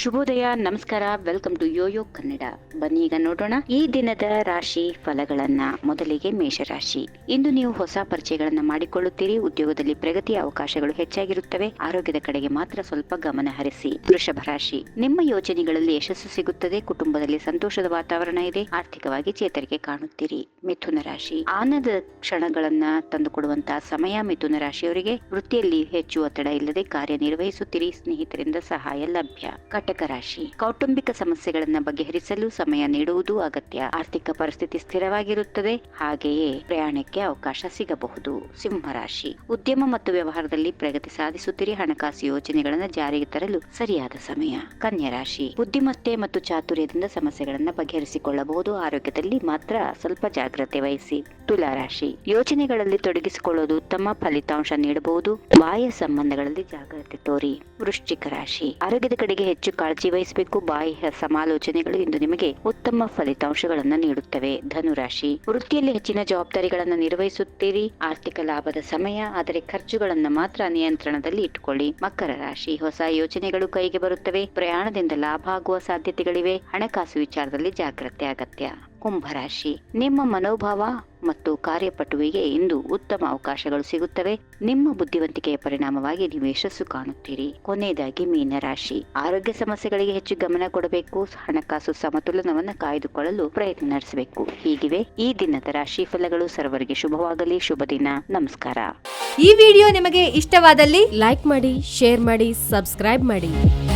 ಶುಭೋದಯ, ನಮಸ್ಕಾರ. Welcome to Yoyo Kannada. ಬನ್ನಿ ಈಗ ನೋಡೋಣ ಈ ದಿನದ ರಾಶಿ ಫಲಗಳನ್ನ. ಮೊದಲಿಗೆ ಮೇಷರಾಶಿ. ಇಂದು ನೀವು ಹೊಸ ಪರಿಚಯಗಳನ್ನ ಮಾಡಿಕೊಳ್ಳುತ್ತೀರಿ. ಉದ್ಯೋಗದಲ್ಲಿ ಪ್ರಗತಿಯ ಅವಕಾಶಗಳು ಹೆಚ್ಚಾಗಿರುತ್ತವೆ. ಆರೋಗ್ಯದ ಕಡೆಗೆ ಮಾತ್ರ ಸ್ವಲ್ಪ ಗಮನ ಹರಿಸಿ. ವೃಷಭ ರಾಶಿ. ನಿಮ್ಮ ಯೋಜನೆಗಳಲ್ಲಿ ಯಶಸ್ಸು ಸಿಗುತ್ತದೆ. ಕುಟುಂಬದಲ್ಲಿ ಸಂತೋಷದ ವಾತಾವರಣ ಇದೆ. ಆರ್ಥಿಕವಾಗಿ ಚೇತರಿಕೆ ಕಾಣುತ್ತೀರಿ. ಮಿಥುನ ರಾಶಿ. ಆನಂದ ಕ್ಷಣಗಳನ್ನ ತಂದುಕೊಡುವಂತಹ ಸಮಯ ಮಿಥುನ ರಾಶಿಯವರಿಗೆ. ವೃತ್ತಿಯಲ್ಲಿ ಹೆಚ್ಚು ಒತ್ತಡ ಇಲ್ಲದೆ ಕಾರ್ಯನಿರ್ವಹಿಸುತ್ತೀರಿ. ಸ್ನೇಹಿತರಿಂದ ಸಹಾಯ ಲಭ್ಯ. ಕಟಕ ರಾಶಿ. ಕೌಟುಂಬಿಕ ಸಮಸ್ಯೆಗಳನ್ನ ಬಗೆಹರಿಸಲು ಸಮಯ ನೀಡುವುದು ಅಗತ್ಯ. ಆರ್ಥಿಕ ಪರಿಸ್ಥಿತಿ ಸ್ಥಿರವಾಗಿರುತ್ತದೆ. ಹಾಗೆಯೇ ಪ್ರಯಾಣಕ್ಕೆ ಅವಕಾಶ ಸಿಗಬಹುದು. ಸಿಂಹರಾಶಿ. ಉದ್ಯಮ ಮತ್ತು ವ್ಯವಹಾರದಲ್ಲಿ ಪ್ರಗತಿ ಸಾಧಿಸುತ್ತೀರಿ. ಹಣಕಾಸು ಯೋಜನೆಗಳನ್ನ ಜಾರಿಗೆ ತರಲು ಸರಿಯಾದ ಸಮಯ. ಕನ್ಯಾ ರಾಶಿ. ಬುದ್ಧಿಮತ್ತೆ ಮತ್ತು ಚಾತುರ್ಯದಿಂದ ಸಮಸ್ಯೆಗಳನ್ನ ಬಗೆಹರಿಸಿಕೊಳ್ಳಬಹುದು. ಆರೋಗ್ಯದಲ್ಲಿ ಮಾತ್ರ ಸ್ವಲ್ಪ ಜಾಗ್ರತೆ ವಹಿಸಿ. ತುಲಾ ರಾಶಿ. ಯೋಜನೆಗಳಲ್ಲಿ ತೊಡಗಿಸಿಕೊಳ್ಳುವುದು ಉತ್ತಮ ಫಲಿತಾಂಶ ನೀಡಬಹುದು. ಬಾಹ್ಯ ಸಂಬಂಧಗಳಲ್ಲಿ ಜಾಗ್ರತೆ ತೋರಿ. ವೃಶ್ಚಿಕ ರಾಶಿ. ಆರೋಗ್ಯದ ಕಡೆಗೆ ಹೆಚ್ಚು ಕಾಳಜಿ ವಹಿಸಬೇಕು. ಬಾಹ್ಯ ಸಮಾಲೋಚನೆಗಳು ಇಂದು ನಿಮಗೆ ಉತ್ತಮ ಫಲಿತಾಂಶಗಳನ್ನು ನೀಡುತ್ತವೆ. ಧನುರಾಶಿ. ವೃತ್ತಿಯಲ್ಲಿ ಹೆಚ್ಚಿನ ಜವಾಬ್ದಾರಿಗಳನ್ನು ನಿರ್ವಹಿಸುತ್ತೀರಿ. ಆರ್ಥಿಕ ಲಾಭದ ಸಮಯ, ಆದರೆ ಖರ್ಚುಗಳನ್ನು ಮಾತ್ರ ನಿಯಂತ್ರಣದಲ್ಲಿ ಇಟ್ಟುಕೊಳ್ಳಿ. ಮಕರ ರಾಶಿ. ಹೊಸ ಯೋಜನೆಗಳು ಕೈಗೆ ಬರುತ್ತವೆ. ಪ್ರಯಾಣದಿಂದ ಲಾಭ ಆಗುವ ಸಾಧ್ಯತೆಗಳಿವೆ. ಹಣಕಾಸು ವಿಚಾರದಲ್ಲಿ ಜಾಗ್ರತೆ ಅಗತ್ಯ. ಕುಂಭರಾಶಿ. ನಿಮ್ಮ ಮನೋಭಾವ ಮತ್ತು ಕಾರ್ಯಪಟುವಿಗೆ ಇಂದು ಉತ್ತಮ ಅವಕಾಶಗಳು ಸಿಗುತ್ತವೆ. ನಿಮ್ಮ ಬುದ್ಧಿವಂತಿಕೆಯ ಪರಿಣಾಮವಾಗಿ ನೀವು ಯಶಸ್ಸು ಕಾಣುತ್ತೀರಿ. ಕೊನೆಯದಾಗಿ ಮೀನರಾಶಿ. ಆರೋಗ್ಯ ಸಮಸ್ಯೆಗಳಿಗೆ ಹೆಚ್ಚು ಗಮನ ಕೊಡಬೇಕು. ಹಣಕಾಸು ಸಮತೋಲನವನ್ನು ಕಾಯ್ದುಕೊಳ್ಳಲು ಪ್ರಯತ್ನ ನಡೆಸಬೇಕು. ಹೀಗಿವೆ ಈ ದಿನದ ರಾಶಿ ಫಲಗಳು. ಸರ್ವರಿಗೆ ಶುಭವಾಗಲಿ. ಶುಭ ದಿನ. ನಮಸ್ಕಾರ. ಈ ವಿಡಿಯೋ ನಿಮಗೆ ಇಷ್ಟವಾದಲ್ಲಿ ಲೈಕ್ ಮಾಡಿ, ಶೇರ್ ಮಾಡಿ, ಸಬ್ಸ್ಕ್ರೈಬ್ ಮಾಡಿ.